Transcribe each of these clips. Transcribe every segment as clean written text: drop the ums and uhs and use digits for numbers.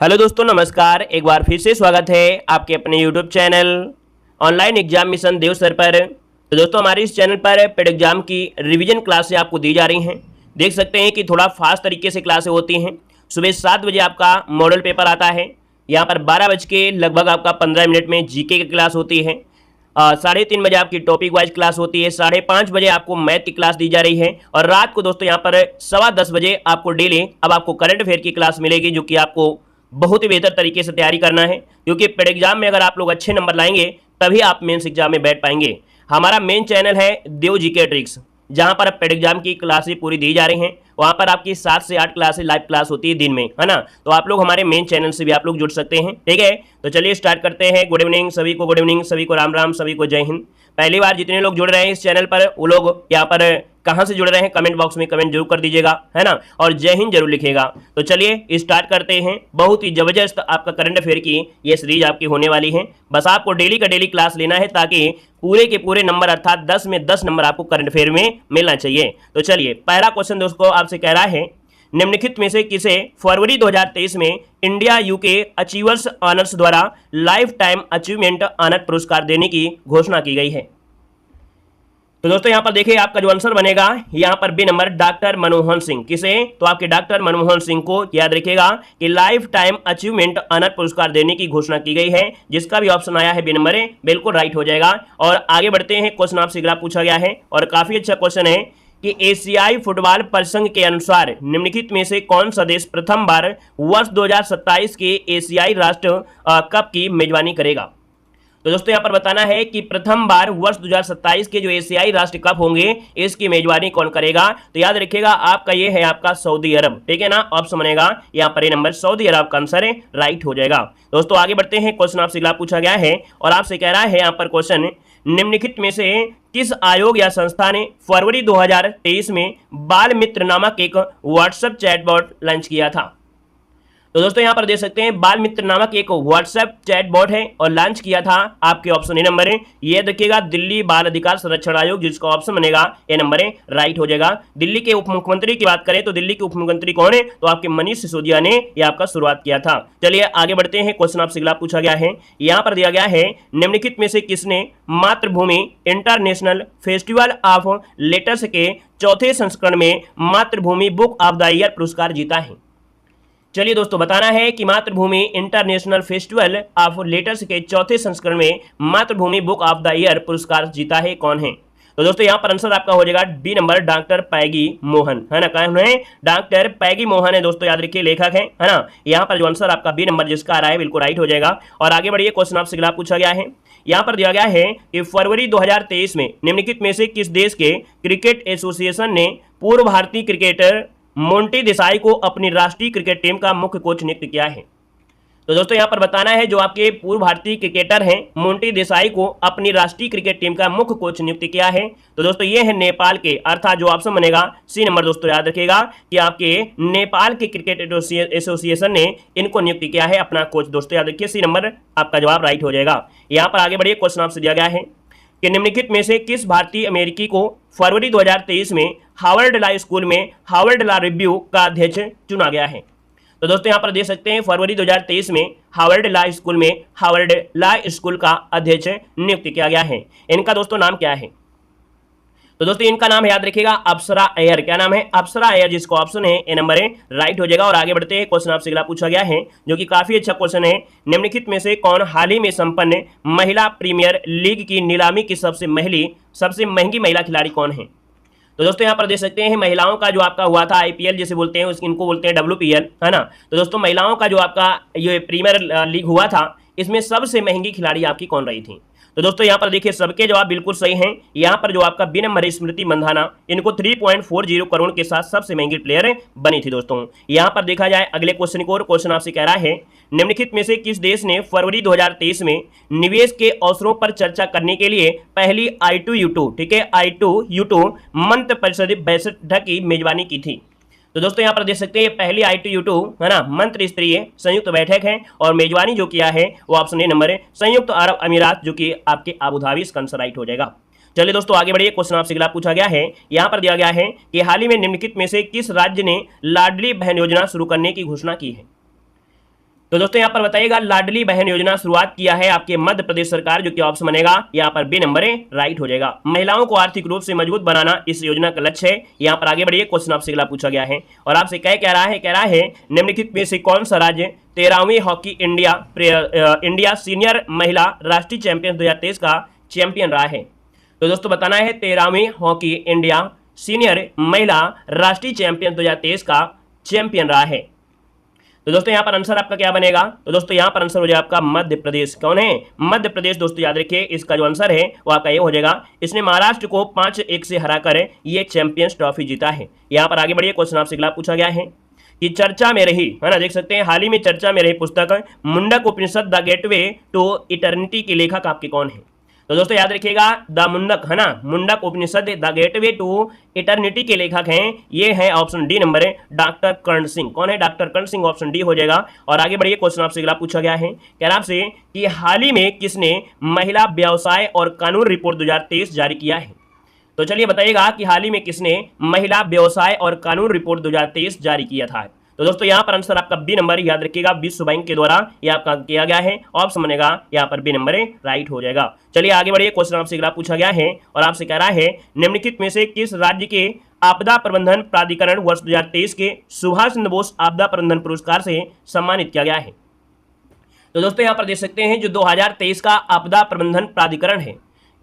Hello दोस्तों, नमस्कार। एक बार फिर से स्वागत है आपके अपने YouTube channel online exam mission Dev sir पर। तो दोस्तों, हमारे इस चैनल पर पेड एग्जाम की रिवीजन क्लासें आपको दी जा रही हैं। देख सकते हैं कि थोड़ा फास्ट तरीके से क्लासें होती हैं। सुबह 7 बजे आपका मॉडल पेपर आता है। यहाँ पर 12 बज के लगभग आपका 15 मिनट में जीके की क्लास होती है। 3:30 बजे आपकी टॉपिक वाइज क्लास होती है। 5:30 बजे आपको मैथ की क्लास दी जा रही है। और रात को दोस्तों यहाँ पर 10:15 बजे आपको डेली अब आपको करंट अफेयर की क्लास मिलेगी, जो कि आपको बहुत ही बेहतर तरीके से तैयारी करना है, क्योंकि पेड एग्जाम में अगर आप लोग अच्छे नंबर लाएंगे तभी आप मेंस एग्जाम में बैठ पाएंगे। हमारा मेन चैनल है देव जीके ट्रिक्स, जहां पर पेड एग्जाम की क्लासेस पूरी दी जा रही हैं। वहां पर आपकी 7 से 8 क्लासेस लाइव क्लास होती है दिन में, है ना। तो आप लोग हमारे मेन चैनल से भी आप लोग जुड़ सकते हैं, ठीक है। तो चलिए स्टार्ट करते हैं। गुड इवनिंग सभी को, गुड इवनिंग सभी को, राम राम सभी को, जय हिंद। पहली बार जितने लोग जुड़ रहे हैं इस चैनल पर, वो लोग यहाँ पर कहाँ से जुड़ रहे हैं कमेंट बॉक्स में कमेंट जरूर कर दीजिएगा, है ना, और जय हिंद जरूर लिखिएगा। तो चलिए स्टार्ट करते हैं। बहुत ही जबरदस्त आपका करंट अफेयर की ये सीरीज आपकी होने वाली है। बस आपको डेली का डेली क्लास लेना है, ताकि पूरे के पूरे नंबर अर्थात 10 में 10 नंबर आपको करंट अफेयर में मिलना चाहिए। तो चलिए, पहला क्वेश्चन दोस्तों आपसे कह रहा है, निम्नलिखित में से किसे फरवरी 2023 में इंडिया यूके अचीवर्स ऑनर्स द्वारा लाइफ टाइम अचीवमेंट ऑनर पुरस्कार देने की घोषणा की गई है। तो दोस्तों यहाँ पर देखिए, आपका जो आंसर बनेगा यहाँ पर B number, doctor Manmohan Singh. किसे? तो आपके डॉक्टर मनमोहन सिंह को याद रखिएगा कि लाइफ टाइम अचीवमेंट ऑनर पुरस्कार देने की घोषणा की गई है, जिसका भी ऑप्शन आया है बी नंबर है, बिल्कुल राइट हो जाएगा। और आगे बढ़ते हैं। क्वेश्चन आपसे अगला पूछा गया है और काफी अच्छा क्वेश्चन है कि एशियाई फुटबॉल परिसंघ के अनुसार निम्नलिखित में से कौन सा देश प्रथम बार वर्ष 2027 के एशियाई राष्ट्र कप की मेजबानी करेगा। तो दोस्तों यहाँ पर बताना है कि प्रथम बार वर्ष 2027 के जो एशियाई राष्ट्र कप होंगे इसकी मेजबानी कौन करेगा। तो याद रखिएगा आपका ये है आपका सऊदी अरब, ठीक है ना। ऑप्शन बनेगा यहाँ पर ये नंबर, सऊदी अरब का आंसर है, राइट हो जाएगा। दोस्तों आगे बढ़ते हैं। क्वेश्चन आपसे अगला पूछा गया है और आपसे कह रहा है यहाँ पर क्वेश्चन, निम्नलिखित में से किस आयोग या संस्था ने फरवरी 2023 में बाल मित्र नामक एक व्हाट्सएप चैटबॉट लॉन्च किया था। तो दोस्तों यहाँ पर देख सकते हैं, बाल मित्र नामक एक व्हाट्सएप चैटबॉट है और लॉन्च किया था आपके ऑप्शन ए नंबर है, ये देखिएगा दिल्ली बाल अधिकार संरक्षण आयोग, जिसका ऑप्शन बनेगा ए नंबर है, राइट हो जाएगा। दिल्ली के उप मुख्यमंत्री की बात करें तो दिल्ली के उप मुख्यमंत्री कौन है? तो आपके मनीष सिसोदिया ने यह आपका शुरुआत किया था। चलिए आगे बढ़ते हैं। क्वेश्चन आपसे अगला पूछा गया है, यहाँ पर दिया गया है, निम्नलिखित में से किसने मातृभूमि इंटरनेशनल फेस्टिवल ऑफ लेटर्स के चौथे संस्करण में मातृभूमि बुक ऑफ द ईयर पुरस्कार जीता है। चलिए दोस्तों, बताना है कि मातृभूमि इंटरनेशनल फेस्टिवल ऑफ लेटर्स के चौथे संस्करण में मातृभूमि बुक ऑफ द ईयर पुरस्कार जीता है कौन है। तो दोस्तों यहाँ पर आंसर आपका हो जाएगा बी नंबर, डॉक्टर पैगी मोहन, है ना। कौन है? डॉक्टर पैगी मोहन है दोस्तों, याद रखिए, लेखक है ना। यहाँ पर जो आंसर आपका बी नंबर जिसका आ रहा है बिल्कुल राइट हो जाएगा। और आगे बढ़िए। क्वेश्चन आपसे अगला पूछा गया है, यहाँ पर दिया गया है कि फरवरी 2023 में निम्नलिखित में से किस देश के क्रिकेट एसोसिएशन ने पूर्व भारतीय क्रिकेटर मोंटी देसाई को अपनी राष्ट्रीय क्रिकेट टीम का मुख्य कोच नियुक्त किया है। तो दोस्तों यहाँ पर बताना है, जो आपके पूर्व भारतीय क्रिकेटर हैं मोंटी देसाई को अपनी राष्ट्रीय क्रिकेट टीम का मुख्य कोच नियुक्त किया है। तो दोस्तों ये है नेपाल के, अर्थात जो ऑप्शन बनेगा सी नंबर। दोस्तों याद रखिएगा कि आपके नेपाल के क्रिकेट एसोसिएशन ने इनको नियुक्त किया है अपना कोच। दोस्तों याद रखिए, सी नंबर आपका जवाब राइट हो जाएगा। यहाँ पर आगे बढ़िए। क्वेश्चन आपसे दिया गया है कि निम्नलिखित में से किस भारतीय अमेरिकी को फरवरी 2023 में हार्वर्ड लॉ स्कूल में हार्वर्ड लॉ रिव्यू का अध्यक्ष चुना गया है। तो दोस्तों यहाँ पर देख सकते हैं, फरवरी 2023 में हार्वर्ड लॉ स्कूल में हार्वर्ड लॉ स्कूल का अध्यक्ष नियुक्त किया गया है। इनका दोस्तों नाम क्या है? तो दोस्तों इनका नाम याद रखिएगा अप्सरा अय्यर। क्या नाम है? अप्सरा अय्यर, जिसका ऑप्शन है ए नंबर है, राइट हो जाएगा। और आगे बढ़ते हैं। क्वेश्चन आपसे अगला पूछा गया है जो कि काफी अच्छा क्वेश्चन है, निम्नलिखित में से कौन हाल ही में संपन्न महिला प्रीमियर लीग की नीलामी की सबसे महंगी महिला खिलाड़ी कौन है। तो दोस्तों यहाँ पर देख सकते हैं, महिलाओं का जो आपका हुआ था आईपीएल जिसे बोलते हैं, इनको बोलते हैं डब्ल्यूपीएल, है ना। तो दोस्तों महिलाओं का जो आपका ये प्रीमियर लीग हुआ था, इसमें सबसे महंगी खिलाड़ी आपकी कौन रही थी। तो दोस्तों यहाँ पर देखिए, सबके जवाब बिल्कुल सही हैं। यहाँ पर जो आपका बी नंबर स्मृति मंधाना, इनको 3.40 करोड़ के साथ सबसे महंगी प्लेयर बनी थी। दोस्तों यहाँ पर देखा जाए अगले क्वेश्चन को, और क्वेश्चन आपसे कह रहा है, निम्नलिखित में से किस देश ने फरवरी 2023 में निवेश के अवसरों पर चर्चा करने के लिए पहली I2U2, ठीक है, I2U2 मंत्र परिषद बैठक की मेजबानी की थी। तो दोस्तों यहाँ पर देख सकते हैं, ये पहली I2U2 है ना मंत्र स्तरीय संयुक्त बैठक है और मेजबानी जो किया है वो ऑप्शन ए नंबर है, संयुक्त अरब अमीरात, जो कि आपके अबू धाबी, इसका आंसर राइट हो जाएगा। चलिए दोस्तों आगे बढ़िए। क्वेश्चन आपसे अगला पूछा गया है, यहाँ पर दिया गया है कि हाल ही में निम्नलिखित में से किस राज्य ने लाडली बहन योजना शुरू करने की घोषणा की है। तो दोस्तों यहाँ पर बताइएगा लाडली बहन योजना शुरुआत किया है आपके मध्य प्रदेश सरकार, जो कि ऑप्शन बनेगा यहाँ पर बी नंबर है, राइट हो जाएगा। महिलाओं को आर्थिक रूप से मजबूत बनाना इस योजना का लक्ष्य है। यहाँ पर आगे बढ़िए, क्वेश्चन आपसे अगला पूछा गया है और आपसे क्या कह रहा है निम्नलिखित में से कौन सा राज्य 13वीं हॉकी इंडिया सीनियर महिला राष्ट्रीय चैंपियन 2023 का चैंपियन रहा है। तो दोस्तों बताना है 13वीं हॉकी इंडिया सीनियर महिला राष्ट्रीय चैंपियन 2023 का चैंपियन रहा है। तो दोस्तों यहाँ पर आंसर आपका क्या बनेगा? तो दोस्तों यहाँ पर आंसर हो जाएगा आपका मध्य प्रदेश। कौन है? मध्य प्रदेश। दोस्तों याद रखिए, इसका जो आंसर है वो आपका ये हो जाएगा। इसने महाराष्ट्र को 5-1 से हराकर ये चैंपियंस ट्रॉफी जीता है। यहाँ पर आगे बढ़िए, क्वेश्चन आपसे अगला पूछा गया है कि चर्चा में रही, है ना, देख सकते हैं हाल ही में चर्चा में रही पुस्तक मुंडक उपनिषद द गेटवे टू इटर्निटी के लेखक आपके कौन है? तो दोस्तों याद रखिएगा, द मुंडक, है ना, मुंडक उपनिषद द गेटवे टू इटर्निटी के लेखक हैं, ये है ऑप्शन डी नंबर है, डॉक्टर कर्ण सिंह। कौन है? डॉक्टर कर्ण सिंह, ऑप्शन डी हो जाएगा। और आगे बढ़िए, क्वेश्चन आपसे अगला पूछा गया है, कह रहा आपसे कि हाल ही में किसने महिला व्यवसाय और कानून रिपोर्ट 2023 जारी किया है? तो चलिए बताइएगा कि हाल ही में किसने महिला व्यवसाय और कानून रिपोर्ट 2023 जारी किया था। तो दोस्तों यहाँ पर आंसर आपका बी नंबर, याद रखिएगा, विश्व बैंक के द्वारा ये आपका किया गया है। ऑप्शन बनेगा यहाँ पर बी नंबर है, राइट हो जाएगा। चलिए आगे बढ़िए, क्वेश्चन आपसे अगला पूछा गया है और आपसे कह रहा है निम्नलिखित में से किस राज्य के आपदा प्रबंधन प्राधिकरण वर्ष 2023 के सुभाष चंद्र बोस आपदा प्रबंधन पुरस्कार से सम्मानित किया गया है? तो दोस्तों यहाँ पर देख सकते हैं जो 2023 का आपदा प्रबंधन प्राधिकरण है,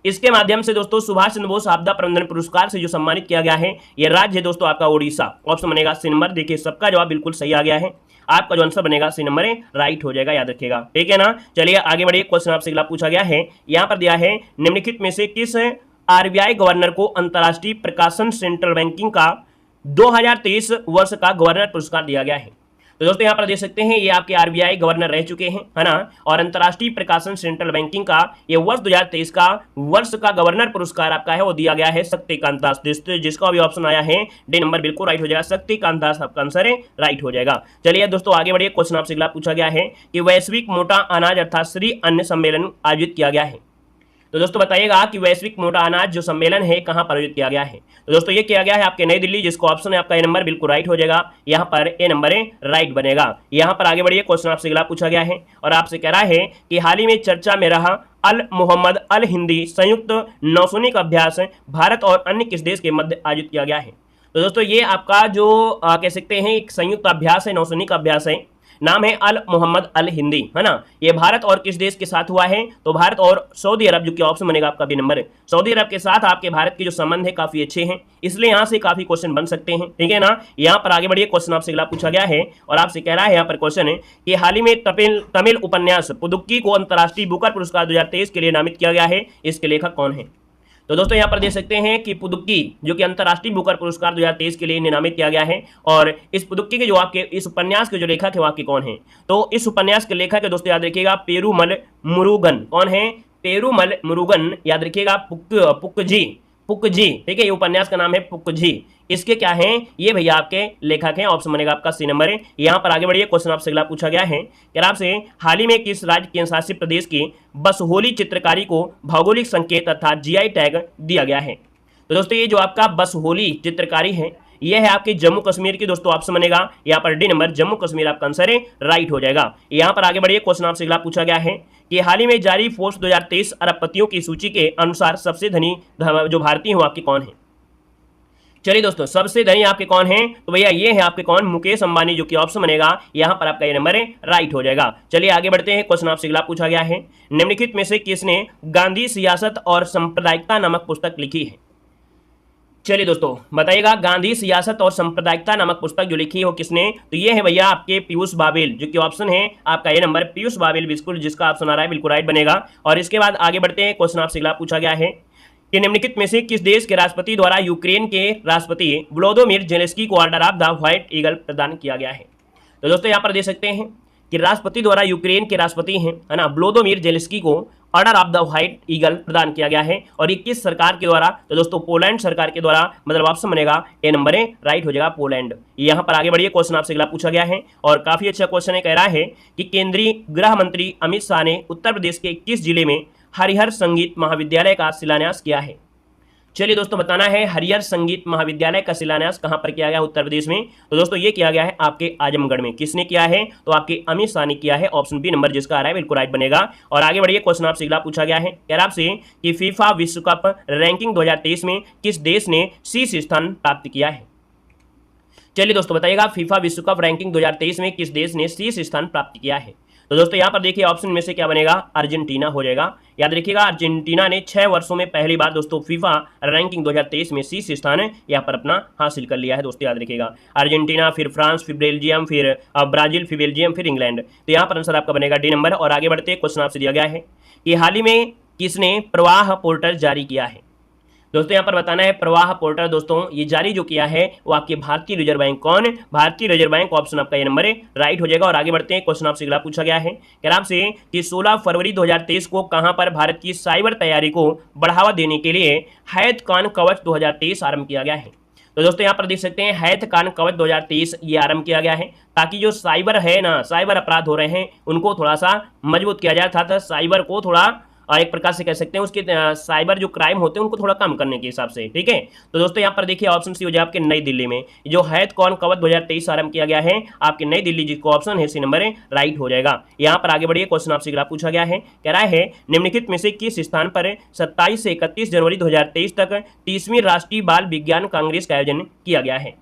इसके माध्यम से दोस्तों सुभाष चंद्र बोस आपदा प्रबंधन पुरस्कार से जो सम्मानित किया गया है, यह राज्य है दोस्तों आपका ओडिशा। ऑप्शन बनेगा सी नंबर। देखिए सबका जवाब बिल्कुल सही आ गया है, आपका जो आंसर बनेगा सी नंबर है, राइट हो जाएगा, याद रखिएगा, ठीक है ना। चलिए आगे बढ़िए, क्वेश्चन आपसे अगला पूछा गया है, यहाँ पर दिया है निम्नलिखित में से किस आरबीआई गवर्नर को अंतर्राष्ट्रीय प्रकाशन सेंट्रल बैंकिंग का 2023 वर्ष का गवर्नर पुरस्कार दिया गया है? तो दोस्तों यहाँ पर देख सकते हैं ये आपके आरबीआई गवर्नर रह चुके हैं, है ना, और अंतर्राष्ट्रीय प्रकाशन सेंट्रल बैंकिंग का ये वर्ष 2023 का वर्ष का गवर्नर पुरस्कार आपका है वो दिया गया है शक्तिकांत दास, जिसका अभी ऑप्शन आया है डी नंबर, बिल्कुल राइट हो जाएगा, शक्तिकांत दास आपका आंसर है, राइट हो जाएगा। चलिए दोस्तों आगे बढ़िए, क्वेश्चन आपसे अगला पूछा गया है कि वैश्विक मोटा अनाज अर्थात श्री अन्न सम्मेलन आयोजित किया गया है। तो दोस्तों बताइएगा कि वैश्विक मोटा अनाज जो सम्मेलन है कहां पर आयोजित किया गया है? तो दोस्तों ये किया गया है आपके नई दिल्ली, जिसको ऑप्शन है आपका ए नंबर, बिल्कुल राइट हो जाएगा, यहाँ पर ए नंबर है, राइट बनेगा। यहाँ पर आगे बढ़िए, क्वेश्चन आपसे अगला पूछा गया है और आपसे कह रहा है कि हाल ही में चर्चा में रहा अल मोहम्मद अल हिंदी संयुक्त नौसैनिक अभ्यास भारत और अन्य किस देश के मध्य आयोजित किया गया है? तो दोस्तों ये आपका जो कह सकते हैं एक संयुक्त अभ्यास है, नौसैनिक अभ्यास है, नाम है अल मोहम्मद अल हिंदी, है ना। ये भारत और किस देश के साथ हुआ है? तो भारत और सऊदी अरब, जो कि ऑप्शन बनेगा आपका बी नंबर है। सऊदी अरब के साथ आपके भारत के जो संबंध है काफी अच्छे हैं, इसलिए यहाँ से काफी क्वेश्चन बन सकते हैं, ठीक है ना। यहाँ पर आगे बढ़िए, क्वेश्चन आपसे अगला पूछा गया है और आपसे कह रहा है यहाँ पर क्वेश्चन है कि हाल ही में तमिल उपन्यास पुदुक्की को अंतर्राष्ट्रीय बुकर पुरस्कार 2023 के लिए नामित किया गया है, इसके लेखक कौन है? तो दोस्तों यहाँ पर देख सकते हैं कि पुदुक्की जो कि अंतर्राष्ट्रीय बुकर पुरस्कार 2023 के लिए नामित किया गया है, और इस पुदुक्की के जो आपके इस उपन्यास के जो लेखक है वो आपके कौन है? तो इस उपन्यास के लेखक है दोस्तों याद रखिएगा पेरूमल मुरुगन। कौन है? पेरूमल मुरुगन, याद रखिएगा, पुक्कजी, ठीक है, ये उपन्यास का नाम है पुक्कजी। इसके क्या हैं? ये भैया आपके लेखक हैं, ऑप्शन बनेगा आपका सी नंबर है। यहाँ पर आगे बढ़िए, क्वेश्चन आपसे अगला पूछा गया है कि आपसे हाल ही में किस राज्य केंद्र शासित प्रदेश की बसहोली चित्रकारी को भौगोलिक संकेत अर्थात जीआई टैग दिया गया है? तो दोस्तों ये जो आपका बसहोली चित्रकारी है ये है आपके जम्मू कश्मीर की, दोस्तों ऑप्शन बनेगा यहाँ पर डी नंबर, जम्मू कश्मीर आपका आंसर है, राइट हो जाएगा। यहाँ पर आगे बढ़िए, क्वेश्चन आपसे अगला पूछा गया है कि हाल ही में जारी फोर्ब्स 2023 अरबपतियों की सूची के अनुसार सबसे धनी जो भारतीय हो आपके कौन है? चलिए दोस्तों, सबसे धनी आपके कौन हैं? तो भैया ये है आपके कौन? मुकेश अंबानी, जो कि ऑप्शन बनेगा यहाँ पर आपका ये नंबर है, राइट हो जाएगा। चलिए आगे बढ़ते हैं, क्वेश्चन आपसे अगला पूछा गया है निम्नलिखित में से किसने गांधी सियासत और सांप्रदायिकता नामक पुस्तक लिखी है? चलिए दोस्तों बताइएगा, गांधी सियासत और सांप्रदायिकता नामक पुस्तक जो लिखी है वो किसने? तो ये है भैया आपके पीयूष बाबेल, जो कि ऑप्शन है आपका ये नंबर, पीयूष बाबेल, बिल्कुल जिसका ऑप्शन आ रहा है बिल्कुल राइट बनेगा। और इसके बाद आगे बढ़ते हैं, क्वेश्चन आपसे अगला पूछा गया है कि निम्नलिखित में से किस देश के राष्ट्रपति द्वारा यूक्रेन के राष्ट्रपति व्लादिमीर जेलेंस्की को order of the white eagle प्रदान किया गया है? तो दोस्तों यहाँ पर देख सकते हैं कि राष्ट्रपति द्वारा यूक्रेन के राष्ट्रपति हैं, है ना, व्लादिमीर जेलेंस्की को order of the white eagle प्रदान किया गया है। और ये किस सरकार के द्वारा? तो दोस्तों पोलैंड सरकार के द्वारा, मतलब ऑप्शन बनेगा ए नंबर है, राइट हो जाएगा, पोलैंड। यहाँ पर आगे बढ़िए, क्वेश्चन आपसे अगला पूछा गया है और काफी अच्छा क्वेश्चन है, कह रहा है कि केंद्रीय गृह मंत्री अमित शाह ने उत्तर प्रदेश के किस जिले में हरिहर संगीत महाविद्यालय का शिलान्यास किया है? चलिए दोस्तों, बताना है हरिहर संगीत महाविद्यालय का शिलान्यास कहां पर किया गया उत्तर प्रदेश में। तो दोस्तों ये किया गया है आपके आजमगढ़ में। किसने किया है? तो आपके अमित शाह ने किया है। ऑप्शन बी नंबर जिसका आ रहा है बिल्कुल राइट बनेगा। और आगे बढ़िए, क्वेश्चन आपसे अगला पूछा गया है, कह रहा आपसे कि फीफा विश्व कप रैंकिंग 2023 में किस देश ने शीर्ष स्थान प्राप्त किया है? चलिए दोस्तों बताइएगा, फीफा विश्व कप रैंकिंग 2023 में किस देश ने शीर्ष स्थान प्राप्त किया है? तो दोस्तों यहाँ पर देखिए ऑप्शन में से क्या बनेगा, अर्जेंटीना हो जाएगा। याद रखिएगा, अर्जेंटीना ने 6 वर्षों में पहली बार दोस्तों फीफा रैंकिंग 2023 में शीर्ष स्थान यहाँ पर अपना हासिल कर लिया है। दोस्तों याद रखिएगा, अर्जेंटीना, फिर फ्रांस, फिर बेल्जियम, फिर ब्राजील, फिर बेल्जियम, फिर इंग्लैंड। तो यहाँ पर आंसर आपका बनेगा डी नंबर। और आगे बढ़ते क्वेश्चन आपसे दिया गया है कि हाल ही में किसने प्रवाह पोर्टल जारी किया है? दोस्तों यहाँ पर बताना है प्रवाह पोर्टल दोस्तों ये जारी जो किया है वो आपके भारतीय रिजर्व बैंक। कौन? भारतीय रिजर्व बैंक। ऑप्शन आपका ये नंबर है राइट हो जाएगा। और आगे बढ़ते हैं, क्वेश्चन आपसे अगला पूछा गया है, कह रहा आपसे कि 16 फरवरी 2023 को कहां पर भारत की साइबर तैयारी को बढ़ावा देने के लिए हैथकॉन कवच 2023 आरंभ किया गया है? तो दोस्तों यहाँ पर देख सकते हैं हैथकॉन कवच 2023 ये आरंभ किया गया है ताकि जो साइबर है ना, साइबर अपराध हो रहे हैं उनको थोड़ा सा मजबूत किया जाए था साइबर को थोड़ा एक प्रकार से कह सकते हैं उसके साइबर जो क्राइम होते हैं उनको थोड़ा कम करने के हिसाब से। ठीक है, तो दोस्तों यहाँ पर देखिए ऑप्शन सी हो जाए आपके नई दिल्ली में जो हैथकॉन कवच 2023 आरंभ किया गया है आपके नई दिल्ली, जिसको ऑप्शन है सी नंबर है राइट हो जाएगा। यहाँ पर आगे बढ़िए, क्वेश्चन आपसे अगला पूछा गया है, कह रहा है निम्नलिखित में से किस स्थान पर 27 से 31 जनवरी 2023 तक 30वीं राष्ट्रीय बाल विज्ञान कांग्रेस का आयोजन किया गया है?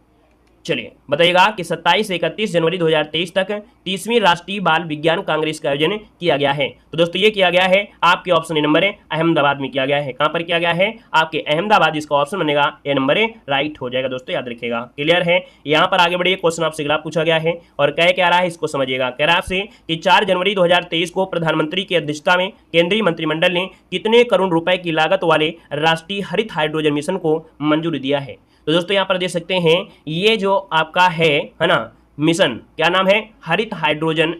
चलिए बताइएगा कि 27 से 31 जनवरी 2023 तक 30वीं राष्ट्रीय बाल विज्ञान कांग्रेस का आयोजन किया गया है। तो दोस्तों ये किया गया है आपके ऑप्शन ए नंबर है अहमदाबाद में किया गया है। कहां पर किया गया है? आपके अहमदाबाद, जिसका ऑप्शन बनेगा ए नंबर है राइट हो जाएगा। दोस्तों याद रखिएगा, क्लियर है। यहाँ पर आगे बढ़िए, क्वेश्चन आपसे अगला पूछा गया है और कह क्या रहा है इसको समझिएगा। कह रहा है आपसे कि 4 जनवरी 2023 को प्रधानमंत्री की अध्यक्षता में केंद्रीय मंत्रिमंडल ने कितने करोड़ रुपए की लागत वाले राष्ट्रीय हरित हाइड्रोजन मिशन को मंजूरी दिया है? तो दोस्तों यहाँ पर देख सकते हैं ये जो आपका है ना मिशन, क्या नाम है? हरित हाइड्रोजन,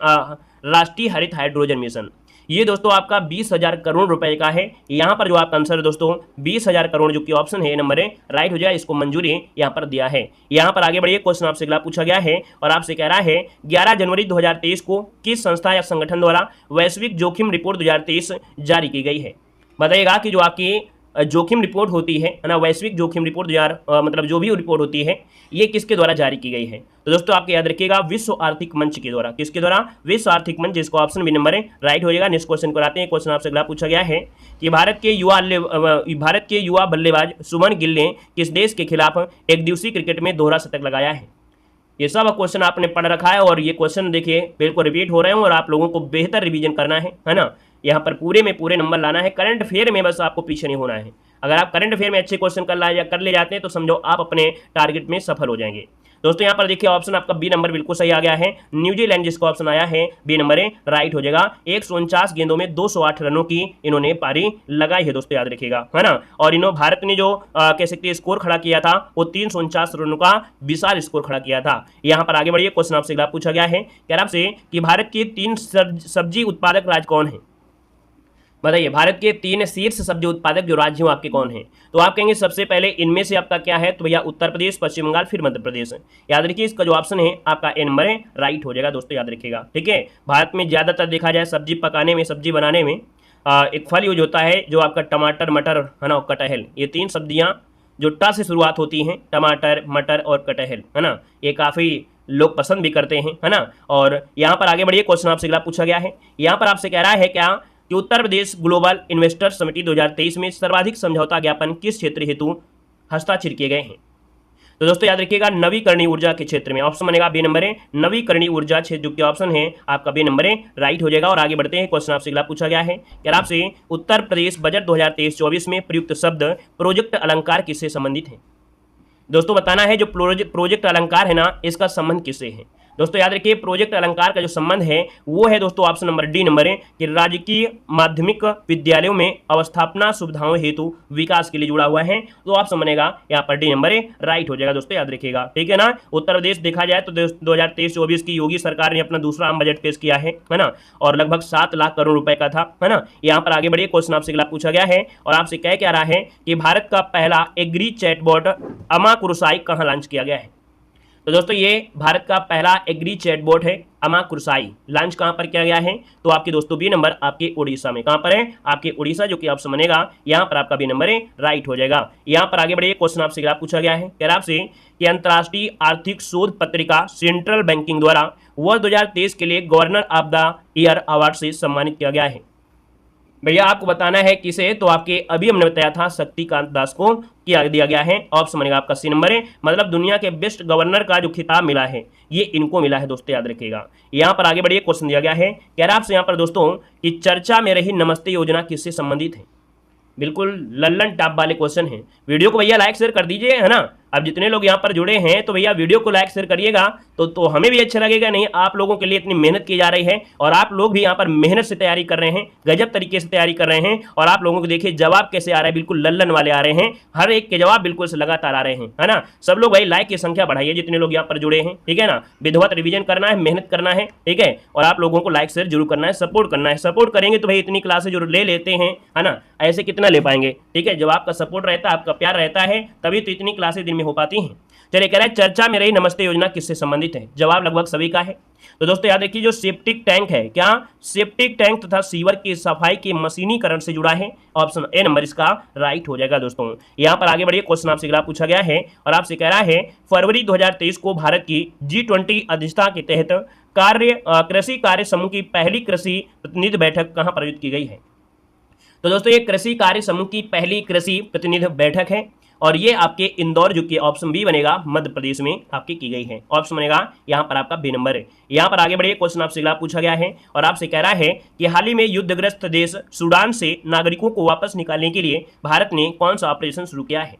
राष्ट्रीय हरित हाइड्रोजन मिशन। ये दोस्तों आपका 20,000 करोड़ रुपए का है। यहाँ पर जो आपका आंसर है दोस्तों 20,000 करोड़, जो कि ऑप्शन है नंबर है राइट हो जाए, इसको मंजूरी यहाँ पर दिया है। यहाँ पर आगे बढ़िए, क्वेश्चन आपसे अगला पूछा गया है और आपसे कह रहा है 11 जनवरी 2023 को किस संस्था या संगठन द्वारा वैश्विक जोखिम रिपोर्ट 2023 जारी की गई है? बताइएगा कि जो आपकी जोखिम रिपोर्ट होती है ना, वैश्विक जोखिम रिपोर्ट मतलब जो भी रिपोर्ट होती है ये किसके द्वारा जारी की गई है? तो दोस्तों आपके याद रखिएगा विश्व आर्थिक मंच के द्वारा। किसके द्वारा? विश्व आर्थिक मंच, जिसको ऑप्शन बी नंबर है राइट हो जाएगा। नेक्स्ट क्वेश्चन को आते हैं। क्वेश्चन आपसे अगला पूछा गया है कि भारत के युवा बल्लेबाज सुमन गिल ने किस देश के खिलाफ एक दिवसीय क्रिकेट में दोहरा शतक लगाया है? ये सब क्वेश्चन आपने पढ़ रखा है और ये क्वेश्चन देखिए बिल्कुल रिपीट हो रहे हैं और आप लोगों को बेहतर रिवीजन करना है ना। यहाँ पर पूरे में पूरे नंबर लाना है। करंट अफेयर में बस आपको पीछे नहीं होना है। अगर आप करंट अफेयर में अच्छे क्वेश्चन कर ले जाते हैं तो समझो आप अपने टारगेट में सफल हो जाएंगे। दोस्तों यहाँ पर देखिए ऑप्शन आपका बी नंबर बिल्कुल सही आ गया है। न्यूजीलैंड, जिसका ऑप्शन आया है बी नंबर है राइट हो जाएगा। 149 गेंदों में 208 रनों की इन्होंने पारी लगाई है। दोस्तों याद रखिएगा, है ना। और भारत ने जो कह सकते हैं स्कोर खड़ा किया था वो 349 रनों का विशाल स्कोर खड़ा किया था। यहाँ पर आगे बढ़िए, क्वेश्चन आपसे अगला पूछा गया है, कह रहा आपसे कि भारत के 3 सब्जी उत्पादक राज्य कौन है? बताइए, भारत के 3 शीर्ष सब्जी उत्पादक जो राज्य हैं आपके कौन हैं? तो आप कहेंगे सबसे पहले इनमें से आपका क्या है? तो भैया उत्तर प्रदेश, पश्चिम बंगाल, फिर मध्य प्रदेश। याद रखिए इसका जो ऑप्शन है आपका ए नंबर है राइट हो जाएगा। दोस्तों याद रखिएगा, ठीक है। भारत में ज़्यादातर देखा जाए सब्जी पकाने में, सब्जी बनाने में एक फल यूज होता है जो आपका टमाटर, मटर, है ना, कटहल। ये 3 सब्जियाँ जो ट से शुरुआत होती हैं, टमाटर, मटर और कटहल, है ना। ये काफ़ी लोग पसंद भी करते हैं, है ना। और यहाँ पर आगे बढ़िए, क्वेश्चन आपसे अगला पूछा गया है। यहाँ पर आपसे कह रहा है क्या कि उत्तर प्रदेश ग्लोबल इन्वेस्टर समिति 2023 में सर्वाधिक समझौता ज्ञापन किस क्षेत्र हेतु हस्ताक्षर किए गए हैं? तो दोस्तों याद रखिएगा नवीकरणीय ऊर्जा के क्षेत्र में। ऑप्शन बनेगा बी नंबर है नवीकरणीय ऊर्जा क्षेत्र, जो कि ऑप्शन है आपका बी नंबर है राइट हो जाएगा। और आगे बढ़ते हैं, क्वेश्चन आपसे अगला पूछा गया है कि आपसे उत्तर प्रदेश बजट 2023-24 में प्रयुक्त शब्द प्रोजेक्ट अलंकार किससे संबंधित है? दोस्तों बताना है जो प्रोजेक्ट अलंकार है ना, इसका संबंध किससे है? दोस्तों याद रखिए प्रोजेक्ट अलंकार का जो संबंध है वो है दोस्तों ऑप्शन नंबर डी नंबर है कि राजकीय माध्यमिक विद्यालयों में अवस्थापना सुविधाओं हेतु विकास के लिए जुड़ा हुआ है। तो ऑप्शन बनेगा यहाँ पर डी नंबर है राइट हो जाएगा। दोस्तों याद रखिएगा, ठीक है ना। उत्तर प्रदेश देखा जाए तो 2023-24 की योगी सरकार ने अपना दूसरा आम बजट पेश किया है ना, और लगभग 7 लाख करोड़ रुपए का था, है ना। यहाँ पर आगे बढ़िए, क्वेश्चन आपसे अगला पूछा गया है और आपसे क्या रहा है कि भारत का पहला एग्री चैटबॉट अमा कुरसाई कहाँ लॉन्च किया गया है? तो दोस्तों ये भारत का पहला एग्री चैटबॉट है अमा कुरसाई, लॉन्च कहां पर किया गया है? तो आपके दोस्तों बी नंबर आपके उड़ीसा में। कहां पर है? आपके उड़ीसा, जो कि ऑप्शन बनेगा यहां पर आपका बी नंबर है, राइट हो जाएगा। यहां पर आगे बढ़िए, क्वेश्चन आपसे पूछा गया है, कह रहा आपसे कि अंतर्राष्ट्रीय आर्थिक शोध पत्रिका सेंट्रल बैंकिंग द्वारा वर्ष 2023 के लिए governor of the year award से सम्मानित किया गया है। भैया आपको बताना है किसे? तो आपके अभी हमने बताया था शक्तिकांत दास को किया दिया गया है। ऑप्शन बनेगा आपका सी नंबर है, मतलब दुनिया के बेस्ट गवर्नर का जो खिताब मिला है ये इनको मिला है दोस्तों, याद रखिएगा। यहाँ पर आगे बढ़िए, क्वेश्चन दिया गया है, कह रहा आपसे यहाँ पर दोस्तों कि चर्चा में रही नमस्ते योजना किससे संबंधित है? बिल्कुल लल्लन टॉप वाले क्वेश्चन है। वीडियो को भैया लाइक शेयर कर दीजिए, है ना। अब जितने लोग यहाँ पर जुड़े हैं तो भैया वीडियो को लाइक शेयर करिएगा तो हमें भी अच्छा लगेगा। नहीं, आप लोगों के लिए इतनी मेहनत की जा रही है और आप लोग भी यहाँ पर मेहनत से तैयारी कर रहे हैं, गजब तरीके से तैयारी कर रहे हैं। और आप लोगों को देखिए जवाब कैसे आ रहे हैं, बिल्कुल लल्लन वाले आ रहे हैं, हर एक के जवाब बिल्कुल से लगातार आ रहे हैं, है ना। सब लोग भाई लाइक की संख्या बढ़ाइए, जितने लोग यहाँ पर जुड़े हैं, ठीक है ना। विधिवत रिविजन करना है, मेहनत करना है, ठीक है। और आप लोगों को लाइक शेयर जरूर करना है, सपोर्ट करना है। सपोर्ट करेंगे तो भाई इतनी क्लासेज जो ले लेते हैं, है ना, ऐसे कितना ले पाएंगे, ठीक है। जब आपका सपोर्ट रहता है, आपका प्यार रहता है, तभी तो इतनी क्लासेज दिन में हो पाती हैं। चलिए, कह रहा है चर्चा में रही नमस्ते योजना किससे संबंधित है? जवाब लगभग सभी का है। तो दोस्तों याद रखिए, जो सेप्टिक टैंक है, क्या सेप्टिक टैंक तथा सीवर की सफाई के मशीनीकरण से जुड़ा है? ऑप्शन ए नंबर इसका राइट हो जाएगा दोस्तों। यहां पर आगे बढ़िए, क्वेश्चन आपसे पूछा गया है और आपसे कह रहा है फरवरी 2023 को भारत की G20 अध्यक्षता के तहत कृषि कार्य समूह की पहली कृषि प्रतिनिधि बैठक कहां पर आयोजित की गई है? तो दोस्तों ये कृषि कार्य समूह की पहली कृषि प्रतिनिधि बैठक है और ये आपके इंदौर, जो कि ऑप्शन बी बनेगा, मध्य प्रदेश में आपकी की गई है। ऑप्शन बनेगा यहाँ पर आपका बी नंबर है। यहाँ पर आगे बढ़िए, क्वेश्चन आपसे पूछा गया है और आपसे कह रहा है कि हाल ही में युद्धग्रस्त देश सूडान से नागरिकों को वापस निकालने के लिए भारत ने कौन सा ऑपरेशन शुरू किया है?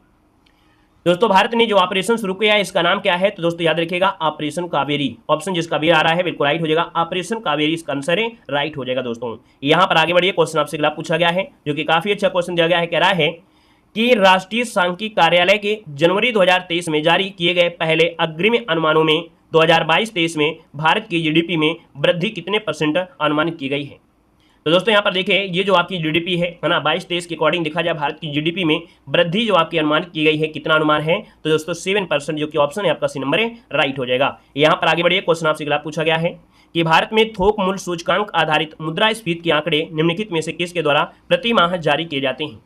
दोस्तों भारत ने जो ऑपरेशन शुरू किया है इसका नाम क्या है? तो दोस्तों याद रखिएगा ऑपरेशन कावेरी। ऑप्शन जिसका भी आ रहा है बिल्कुल राइट हो जाएगा, ऑपरेशन कावेरी इसका आंसर है, राइट हो जाएगा दोस्तों। यहाँ पर आगे बढ़िए, क्वेश्चन आपसे पूछा गया है जो कि काफी अच्छा क्वेश्चन दिया गया है। कह रहा है कि राष्ट्रीय सांख्यिकी कार्यालय के जनवरी 2023 में जारी किए गए पहले अग्रिम अनुमानों में 2022-23 में भारत की जीडीपी में वृद्धि कितने % अनुमानित की गई है? तो दोस्तों यहाँ पर देखिए, ये जो आपकी जीडीपी है ना, 22-23 के अकॉर्डिंग देखा जाए भारत की जीडीपी में वृद्धि जो आपकी अनुमानित की गई है, कितना अनुमान है? तो दोस्तों 7%, जो कि ऑप्शन है आपका सी नंबर है, राइट हो जाएगा। यहाँ पर आगे बढ़िए, क्वेश्चन आपसे पूछा गया है कि भारत में थोक मूल्य सूचकांक आधारित मुद्रास्फीति के आंकड़े निम्नलिखित में से किसके द्वारा प्रति माह जारी किए जाते हैं?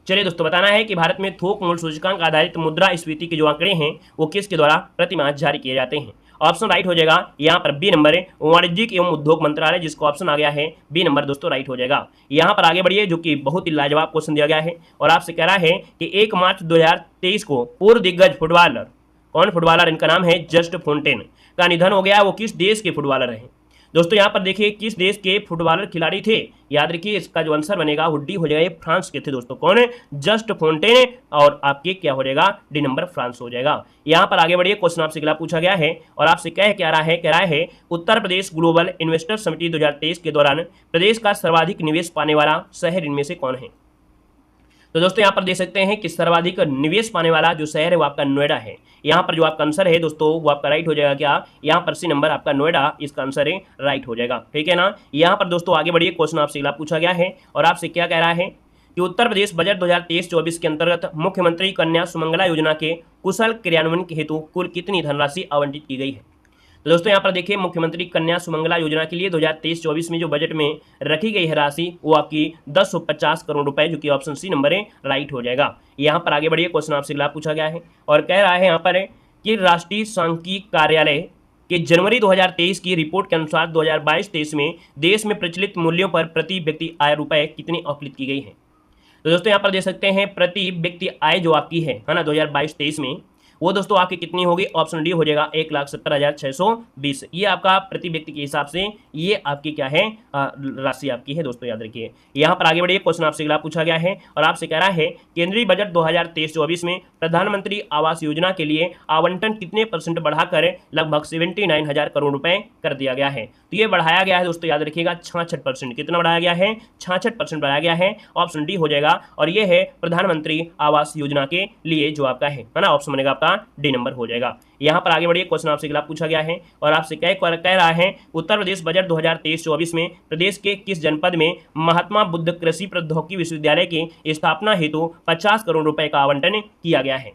चलिए दोस्तों, बताना है कि भारत में थोक मूल्य सूचकांक आधारित मुद्रास्फीति के जो आंकड़े हैं वो किसके द्वारा प्रति माह जारी किए जाते हैं? ऑप्शन राइट हो जाएगा, यहाँ पर बी नंबर है, वाणिज्यिक एवं उद्योग मंत्रालय, जिसको ऑप्शन आ गया है बी नंबर दोस्तों, राइट हो जाएगा। यहाँ पर आगे बढ़िए, जो कि बहुत ही लाजवाब क्वेश्चन दिया गया है और आपसे कह रहा है कि 1 मार्च 2023 को पूर्व दिग्गज फुटबॉलर, कौन फुटबॉलर, इनका नाम है जस्ट फोंटेन, का निधन हो गया। वो किस देश के फुटबॉलर हैं? दोस्तों यहाँ पर देखिए किस देश के फुटबॉलर खिलाड़ी थे, याद रखिए इसका जो आंसर बनेगा वो डी हो जाएगा, ये फ्रांस के थे दोस्तों। कौन है? जस्ट फोंटेन, और आपके क्या हो जाएगा, डी नंबर फ्रांस हो जाएगा। यहाँ पर आगे बढ़िए, क्वेश्चन आपसे पूछा गया है और आपसे क्या रहा है उत्तर प्रदेश ग्लोबल इन्वेस्टर समिति 2023 के दौरान प्रदेश का सर्वाधिक निवेश पाने वाला शहर इनमें से कौन है? तो दोस्तों यहाँ पर देख सकते हैं कि सर्वाधिक निवेश पाने वाला जो शहर है वो आपका नोएडा है। यहाँ पर जो आपका आंसर है दोस्तों वो आपका राइट हो जाएगा, क्या यहाँ पर सी नंबर आपका नोएडा इसका आंसर है, राइट हो जाएगा, ठीक है ना। यहाँ पर दोस्तों आगे बढ़िए, क्वेश्चन आपसे पूछा गया है और आपसे क्या कह रहा है कि उत्तर प्रदेश बजट 2023-24 के अंतर्गत मुख्यमंत्री कन्या सुमंगला योजना के कुशल क्रियान्वयन के हेतु कुल कितनी धनराशि आवंटित की गई है? तो दोस्तों यहाँ पर देखिए, मुख्यमंत्री कन्या सुमंगला योजना के लिए 2023-24 में जो बजट में रखी गई है राशि वो आपकी 1050 करोड़ रुपए, जो कि ऑप्शन सी नंबर है, राइट हो जाएगा। यहाँ पर आगे बढ़िए, क्वेश्चन आपसे पूछा गया है और कह रहा है यहाँ पर कि राष्ट्रीय सांख्यिकी कार्यालय के जनवरी 2023 की रिपोर्ट के अनुसार 2022-23 में देश में प्रचलित मूल्यों पर प्रति व्यक्ति आय रुपए कितनी आकलित की गई है? तो दोस्तों यहाँ पर देख सकते हैं प्रति व्यक्ति आय जो आपकी है ना 2022-23 में, वो दोस्तों आपकी कितनी होगी? ऑप्शन डी हो जाएगा 1,70,620। ये आपका प्रति व्यक्ति के हिसाब से ये आपकी क्या है, राशि आपकी है दोस्तों, याद रखिए। यहाँ पर आगे बढ़िए, क्वेश्चन आपसे पूछा गया है और आपसे कह रहा है केंद्रीय बजट 2023-24 में प्रधानमंत्री आवास योजना के लिए आवंटन कितने % बढ़ाकर लगभग 79,000 करोड़ रुपए कर दिया गया है? तो ये बढ़ाया गया है दोस्तों, याद रखिएगा 66%। कितना बढ़ाया गया है? 66% बढ़ाया गया है, ऑप्शन डी हो जाएगा। और ये है प्रधानमंत्री आवास योजना के लिए जो आपका है ना, ऑप्शन बनेगा आपका डी नंबर हो जाएगा। यहाँ पर आगे बढ़िए, क्वेश्चन आपसे पूछा गया है और आपसे कह रहा है उत्तर प्रदेश बजट 2023-24 में प्रदेश के किस जनपद में महात्मा बुद्ध कृषि प्रौद्योगिकी विश्वविद्यालय की स्थापना हेतु 50 करोड़ रुपए का आवंटन किया गया है?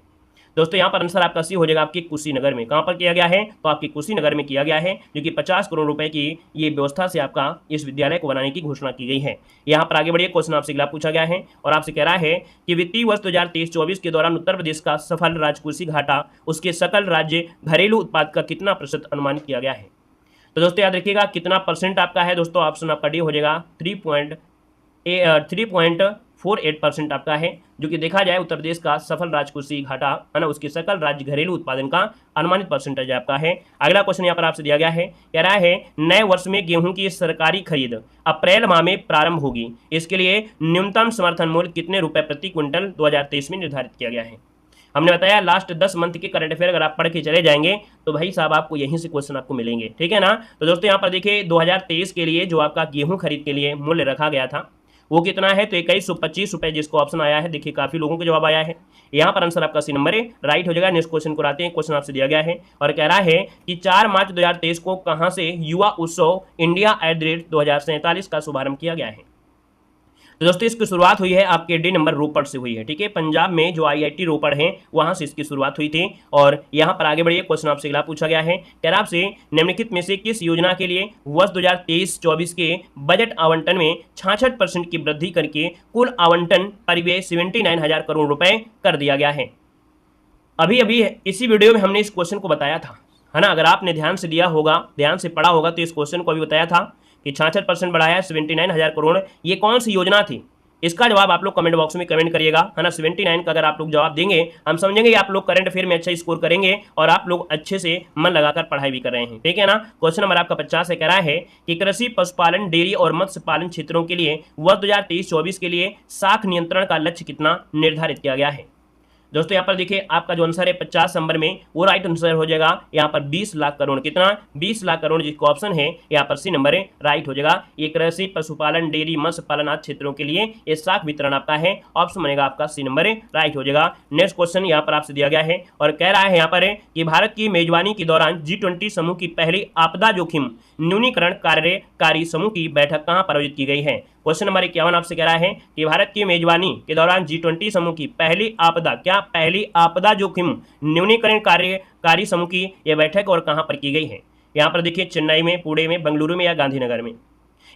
दोस्तों यहाँ पर आंसर आपका सी हो जाएगा आपके कुशीनगर में। कहाँ पर किया गया है? तो आपके कुशीनगर में किया गया है, जो कि 50 करोड़ रुपए की ये व्यवस्था से आपका इस विद्यालय को बनाने की घोषणा की गई है। यहाँ पर आगे बढ़िए, क्वेश्चन आपसे अगला पूछा गया है और आपसे कह रहा है कि वित्तीय वर्ष 2023-24 के दौरान उत्तर प्रदेश का सफल राजकोषीय घाटा उसके सकल राज्य घरेलू उत्पाद का कितना प्रतिशत अनुमानित किया गया है? तो दोस्तों याद रखिएगा कितना परसेंट आपका है दोस्तों, ऑप्शन आपका डी हो जाएगा 3.48% आपका है, जो कि देखा जाए उत्तर प्रदेश का सफल राजकोषीय घाटा है ना, उसके सकल राज्य घरेलू उत्पादन का अनुमानित परसेंटेज आपका है। अगला क्वेश्चन यहाँ पर आपसे दिया गया है, कह रहा है नए वर्ष में गेहूं की सरकारी खरीद अप्रैल माह में प्रारंभ होगी, इसके लिए न्यूनतम समर्थन मूल्य कितने रुपए प्रति क्विंटल 2023 में निर्धारित किया गया है? हमने बताया लास्ट 10 मंथ के करंट अफेयर अगर आप पढ़ के चले जाएंगे तो भाई साहब आपको यहीं से क्वेश्चन आपको मिलेंगे, ठीक है ना। तो दोस्तों यहाँ पर देखिए 2023 के लिए जो आपका गेहूं खरीद के लिए मूल्य रखा गया था वो कितना है? तो 2125 रुपए जिसको ऑप्शन आया है। देखिए काफी लोगों को जवाब आया है। यहाँ पर आंसर आपका सी नंबर है राइट हो जाएगा। नेक्स्ट क्वेश्चन को आते हैं। क्वेश्चन आपसे दिया गया है और कह रहा है कि 4 मार्च 2023 को कहां से युवा उत्सव इंडिया @ 2047 का शुभारंभ किया गया है? तो दोस्तों इसकी शुरुआत हुई है आपके डी नंबर रोपड़ से हुई है, ठीक है। पंजाब में जो IIT रोपड़ है वहां से इसकी शुरुआत हुई थी। और यहां पर आगे बढ़िए, क्वेश्चन आपसे अगला पूछा गया है, कह रहा आपसे निम्नलिखित में से किस योजना के लिए वर्ष 2023-24 के बजट आवंटन में 66% की वृद्धि करके कुल आवंटन परिव्यय 79,000 करोड़ रुपए कर दिया गया है? अभी अभी इसी वीडियो में हमने इस क्वेश्चन को बताया था, है ना। अगर आपने ध्यान से दिया होगा, ध्यान से पढ़ा होगा तो इस क्वेश्चन को अभी बताया था कि 66% बढ़ाया है, 79,000 करोड़। ये कौन सी योजना थी? इसका जवाब आप लोग कमेंट बॉक्स में कमेंट करिएगा, है ना। 79 का अगर आप लोग जवाब देंगे हम समझेंगे आप लोग करंट अफेयर में अच्छा स्कोर करेंगे और आप लोग अच्छे से मन लगाकर पढ़ाई भी कर रहे हैं, ठीक है ना। क्वेश्चन नंबर आपका 50 है, कह रहा है कि कृषि, पशुपालन, डेयरी और मत्स्य पालन क्षेत्रों के लिए वर्ष 2023-24 के लिए साख नियंत्रण का लक्ष्य कितना निर्धारित किया गया है? दोस्तों यहाँ पर देखिए आपका जो आंसर है 50 नंबर में वो राइट आंसर हो जाएगा यहाँ पर 20 लाख करोड़। कितना? 20 लाख करोड़ जिसको ऑप्शन है यहाँ पर सी नंबर है राइट हो जाएगा। ये कृषि, पशुपालन, डेयरी, मत्स्य पालन आदि क्षेत्रों के लिए ये साख वितरण आपका है, ऑप्शन बनेगा आपका सी नंबर है राइट हो जाएगा। नेक्स्ट क्वेश्चन यहाँ पर आपसे दिया गया है और कह रहा है यहाँ पर कि भारत की मेजबानी के दौरान G20 समूह की पहली आपदा जोखिम न्यूनीकरण कार्यकारी समूह की बैठक कहाँ पर आयोजित की गई है? क्वेश्चन नंबर 51 आपसे कह रहा है कि भारत की मेजबानी के दौरान G20 समूह की पहली आपदा जोखिम न्यूनीकरण कार्यकारी समूह की यह बैठक और कहां पर की गई है? यहां पर देखिए चेन्नई में, पुणे में, बेंगलुरु में या गांधीनगर में।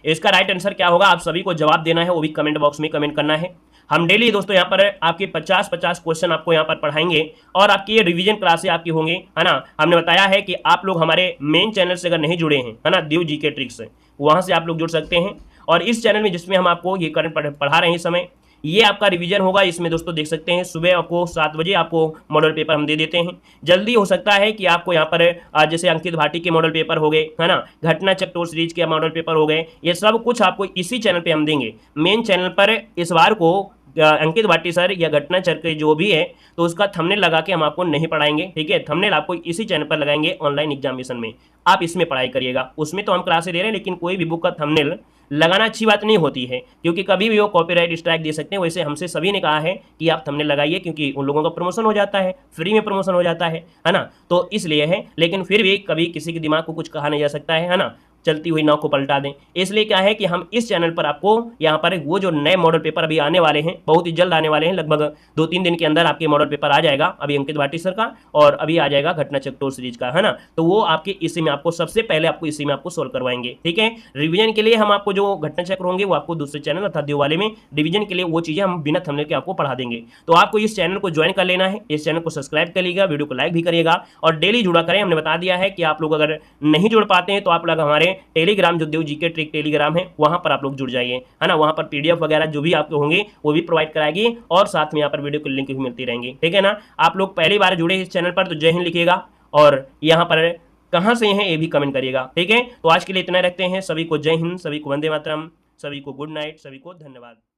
इसका राइट आंसर क्या होगा आप सभी को जवाब देना है, वो भी कमेंट बॉक्स में कमेंट करना है। हम डेली दोस्तों यहाँ पर आपके 50-50 क्वेश्चन आपको यहाँ पर पढ़ाएंगे और आपकी ये रिवीजन क्लासेस आपकी होंगी, है ना। हमने बताया है कि आप लोग हमारे मेन चैनल से अगर नहीं जुड़े हैं, है ना, देव जीके ट्रिक्स से, वहाँ से आप लोग जुड़ सकते हैं। और इस चैनल में जिसमें हम आपको ये करंट पढ़ा रहे हैं इस समय, ये आपका रिवीजन होगा। इसमें दोस्तों देख सकते हैं सुबह आपको 7 बजे आपको मॉडल पेपर हम दे देते हैं। जल्दी हो सकता है कि आपको यहाँ पर जैसे अंकित भाटी के मॉडल पेपर हो गए, है ना, घटना चक्र सीरीज के मॉडल पेपर हो गए, ये सब कुछ आपको इसी चैनल पे हम देंगे। मेन चैनल पर इस बार को अंकित भाटी सर या घटना चक्र जो भी है तो उसका थंबनेल लगा के हम आपको नहीं पढ़ाएंगे, ठीक है। थंबनेल आपको इसी चैनल पर लगाएंगे ऑनलाइन एग्जामिनेशन में, आप इसमें पढ़ाई करिएगा। उसमें तो हम क्लासेस दे रहे हैं लेकिन कोई भी बुक का थंबनेल लगाना अच्छी बात नहीं होती है, क्योंकि कभी भी वो कॉपीराइट स्ट्राइक दे सकते हैं। वैसे हमसे सभी ने कहा है कि आप थंबनेल लगाइए, क्योंकि उन लोगों का प्रमोशन हो जाता है, फ्री में प्रमोशन हो जाता है ना, तो इसलिए है। लेकिन फिर भी कभी किसी के दिमाग को कुछ कहा नहीं जा सकता है ना, चलती हुई नाव को पलटा दें। इसलिए क्या है कि हम इस चैनल पर आपको यहाँ पर वो जो नए मॉडल पेपर अभी आने वाले हैं, बहुत ही जल्द आने वाले हैं, लगभग 2-3 दिन के अंदर आपके मॉडल पेपर आ जाएगा। अभी अंकित भाटी सर का और अभी आ जाएगा घटना चक्र सीरीज का, है ना। तो वो आपके इसी में आपको सबसे पहले आपको इसी में आपको सोल्व करवाएंगे, ठीक है। रिवीजन के लिए हम आपको जो घटना चक्र होंगे वो आपको दूसरे चैनल अर्थात देव वाले में रिवीजन के लिए वो चीजें हम बिना थंबनेल के आपको पढ़ा देंगे। तो आपको इस चैनल को ज्वाइन कर लेना है, इस चैनल को सब्सक्राइब करिएगा, वीडियो को लाइक भी करिएगा और डेली जुड़ा करें। हमने बता दिया है कि आप लोग अगर नहीं जुड़ पाते हैं तो आप लोग हमारे टेलीग्राम जो देव जीके ट्रिक टेलीग्राम है वहां पर आप लोग जुड़ जाइए, है ना। वहां पर PDF वगैरह जो भी आपके होंगे वो भी प्रोवाइड कराएगी और साथ में यहाँ पर वीडियो की लिंक भी मिलती रहेंगी, ठीक है ना। आप लोग पहली बार जुड़े इस चैनल पर तो जय हिंद लिखिएगा और यहाँ पर कहाँ से हैं ये भी कमेंट करिएगा, ठीक है। तो आज के लिए इतना रखते हैं। सभी को जय हिंद, सभी को वंदे मातरम, सभी को गुड नाइट, सभी को धन्यवाद।